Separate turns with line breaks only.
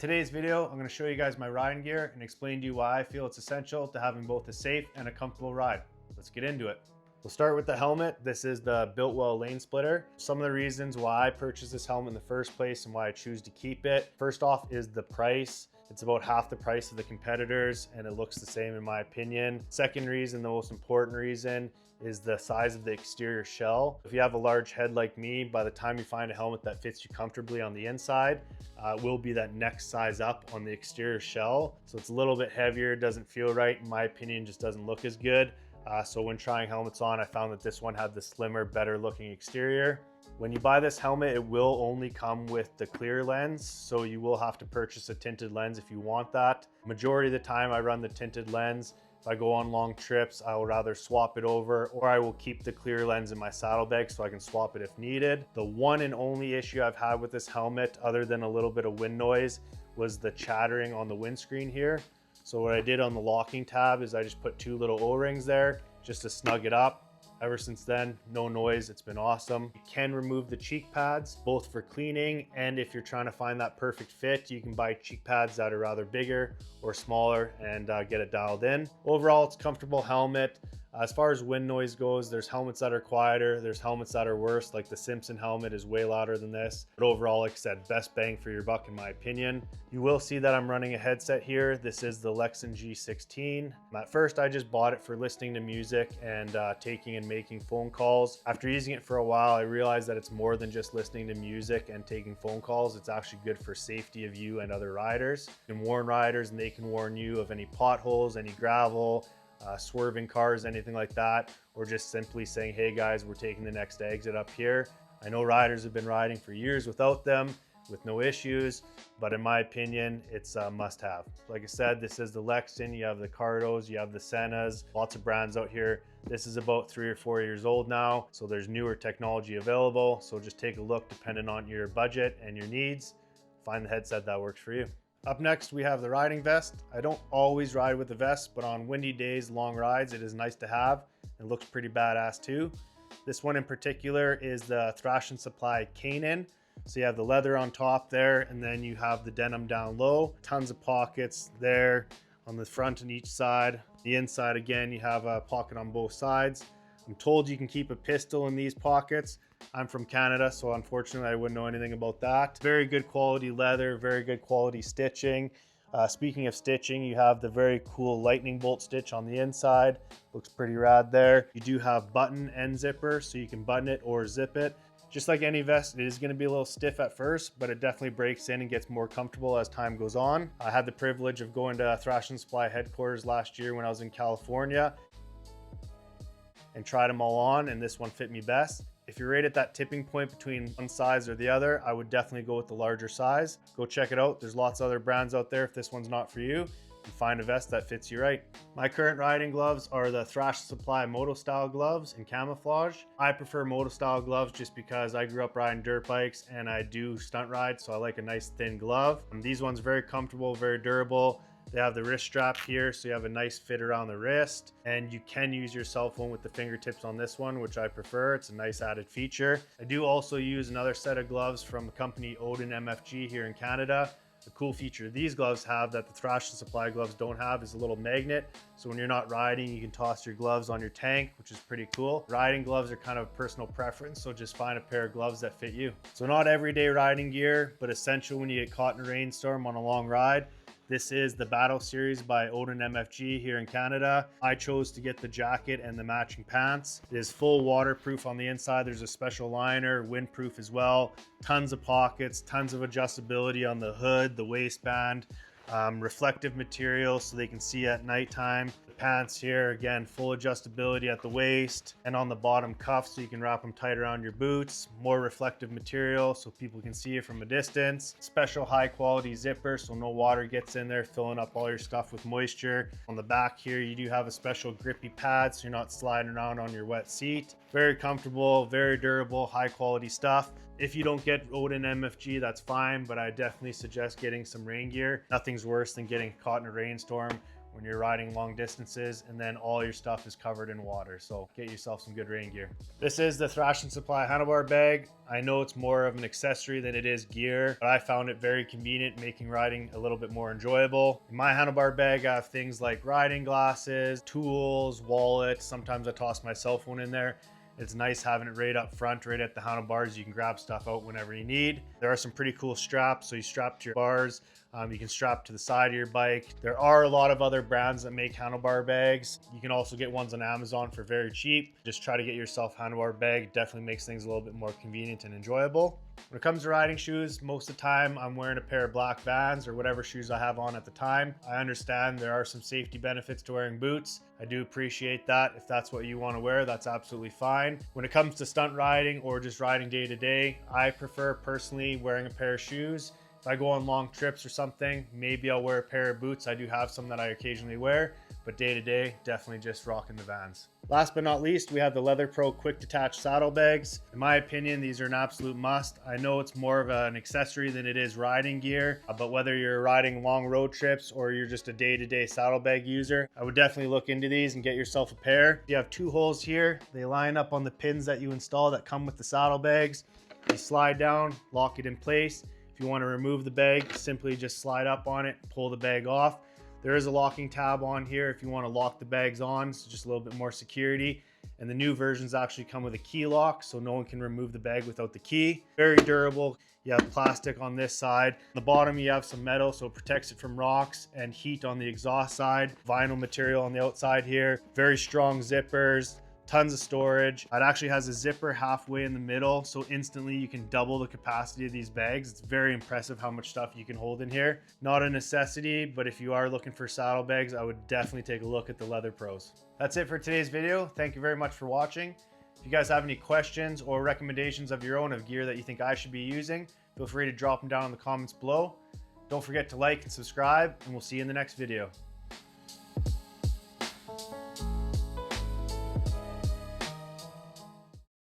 today's video, I'm going to show you guys my riding gear and explain to you why I feel it's essential to having both a safe and a comfortable ride. Let's get into it. We'll start with the helmet. This is the Biltwell lane splitter. Some of the reasons why I purchased this helmet in the first place and why I choose to keep it. First off is the price. It's about half the price of the competitors and it looks the same in my opinion. Second reason, the most important reason, is the size of the exterior shell. If you have a large head like me, by the time you find a helmet that fits you comfortably on the inside, it will be that next size up on the exterior shell. So it's a little bit heavier, doesn't feel right, in my opinion, just doesn't look as good. So when trying helmets on, I found that this one had the slimmer, better looking exterior. When you buy this helmet, it will only come with the clear lens, so you will have to purchase a tinted lens if you want that. Majority of the time I run the tinted lens. If I go on long trips, I will rather swap it over, or I will keep the clear lens in my saddlebag so I can swap it if needed. The one and only issue I've had with this helmet, other than a little bit of wind noise, was the chattering on the windscreen here. So what I did on the locking tab is I just put two little O-rings there just to snug it up. Ever since then, no noise, it's been awesome. You can remove the cheek pads, both for cleaning and if you're trying to find that perfect fit, you can buy cheek pads that are rather bigger or smaller and get it dialed in. Overall, it's a comfortable helmet. As far as wind noise goes, there's helmets that are quieter, there's helmets that are worse, like the Simpson helmet is way louder than this. But overall, like I said, best bang for your buck in my opinion. You will see that I'm running a headset here. This is the Lexan G16. At first, I just bought it for listening to music and taking and making phone calls. After using it for a while, I realized that it's more than just listening to music and taking phone calls. It's actually good for safety of you and other riders. You can warn riders and they can warn you of any potholes, any gravel, swerving cars, anything like that, or just simply saying, hey guys, we're taking the next exit up here. I know riders have been riding for years without them with no issues, but in my opinion, it's a must-have. Like I said, this is the Lexan, you have the Cardos, you have the Sennas, lots of brands out here. This is about 3 or 4 years old now, so there's newer technology available. So just take a look depending on your budget and your needs. Find the headset that works for you. Up next, we have the riding vest. I don't always ride with the vest, but on windy days, long rides, it is nice to have. It looks pretty badass too. This one in particular is the Thrash and Supply Kanan. So you have the leather on top there, and then you have the denim down low. Tons of pockets there on the front and each side. The inside, again, you have a pocket on both sides. I'm told you can keep a pistol in these pockets. I'm from Canada, so unfortunately I wouldn't know anything about that. Very good quality leather, very good quality stitching. Speaking of stitching, you have the very cool lightning bolt stitch on the inside. Looks pretty rad there. You do have button and zipper, so you can button it or zip it. Just like any vest, it is going to be a little stiff at first, but it definitely breaks in and gets more comfortable as time goes on. I had the privilege of going to Thrash and Supply headquarters last year when I was in California and tried them all on, and this one fit me best. If you're right at that tipping point between one size or the other, I would definitely go with the larger size. Go check it out. There's lots of other brands out there. If this one's not for you, and find a vest that fits you right. My current riding gloves are the Thrash Supply Moto Style gloves in camouflage. I prefer Moto Style gloves just because I grew up riding dirt bikes and I do stunt ride, so I like a nice thin glove. These ones very comfortable, very durable. They have the wrist strap here, so you have a nice fit around the wrist, and you can use your cell phone with the fingertips on this one, which I prefer. It's a nice added feature. I do also use another set of gloves from the company Odin MFG here in Canada. The cool feature these gloves have that the Thrash and Supply gloves don't have is a little magnet. So when you're not riding, you can toss your gloves on your tank, which is pretty cool. Riding gloves are kind of a personal preference, so just find a pair of gloves that fit you. So not everyday riding gear, but essential when you get caught in a rainstorm on a long ride. This is the Battle Series by Odin MFG here in Canada. I chose to get the jacket and the matching pants. It is full waterproof on the inside. There's a special liner, windproof as well. Tons of pockets, tons of adjustability on the hood, the waistband, reflective material so they can see at nighttime. The pants here, again, full adjustability at the waist and on the bottom cuff so you can wrap them tight around your boots. More reflective material so people can see you from a distance. Special high quality zipper so no water gets in there filling up all your stuff with moisture. On the back here, you do have a special grippy pad so you're not sliding around on your wet seat. Very comfortable, very durable, high quality stuff. If you don't get Odin MFG, that's fine, but I definitely suggest getting some rain gear. Nothing's worse than getting caught in a rainstorm when you're riding long distances, and then all your stuff is covered in water. So get yourself some good rain gear. This is the Thrash and Supply handlebar bag. I know it's more of an accessory than it is gear, but I found it very convenient, making riding a little bit more enjoyable. In my handlebar bag, I have things like riding glasses, tools, wallet. Sometimes I toss my cell phone in there. It's nice having it right up front, right at the handlebars. You can grab stuff out whenever you need. There are some pretty cool straps. So you strap to your bars. You can strap to the side of your bike. There are a lot of other brands that make handlebar bags. You can also get ones on Amazon for very cheap. Just try to get yourself a handlebar bag. Definitely makes things a little bit more convenient and enjoyable. When it comes to riding shoes, most of the time I'm wearing a pair of black Vans or whatever shoes I have on at the time. I understand there are some safety benefits to wearing boots. I do appreciate that. If that's what you want to wear, that's absolutely fine. When it comes to stunt riding or just riding day to day, I prefer personally wearing a pair of shoes. If I go on long trips or something, maybe I'll wear a pair of boots. I do have some that I occasionally wear, but day to day, definitely just rocking the Vans. Last but not least, we have the Leather Pro quick detach saddlebags. In my opinion, these are an absolute must. I know it's more of an accessory than it is riding gear, but whether you're riding long road trips or you're just a day-to-day saddlebag user, I would definitely look into these and get yourself a pair. You have two holes here. They line up on the pins that you install that come with the saddlebags. You slide down, lock it in place. If you want to remove the bag, simply just slide up on it, pull the bag off. There is a locking tab on here if you want to lock the bags on, so just a little bit more security. And the new versions actually come with a key lock, so no one can remove the bag without the key. Very durable. You have plastic on this side. On the bottom, you have some metal, so it protects it from rocks and heat on the exhaust side. Vinyl material on the outside here. Very strong zippers. Tons of storage. It actually has a zipper halfway in the middle, so instantly you can double the capacity of these bags. It's very impressive how much stuff you can hold in here. Not a necessity, but if you are looking for saddlebags, I would definitely take a look at the Leather Pros. That's it for today's video. Thank you very much for watching. If you guys have any questions or recommendations of your own of gear that you think I should be using, feel free to drop them down in the comments below. Don't forget to like and subscribe, and we'll see you in the next video.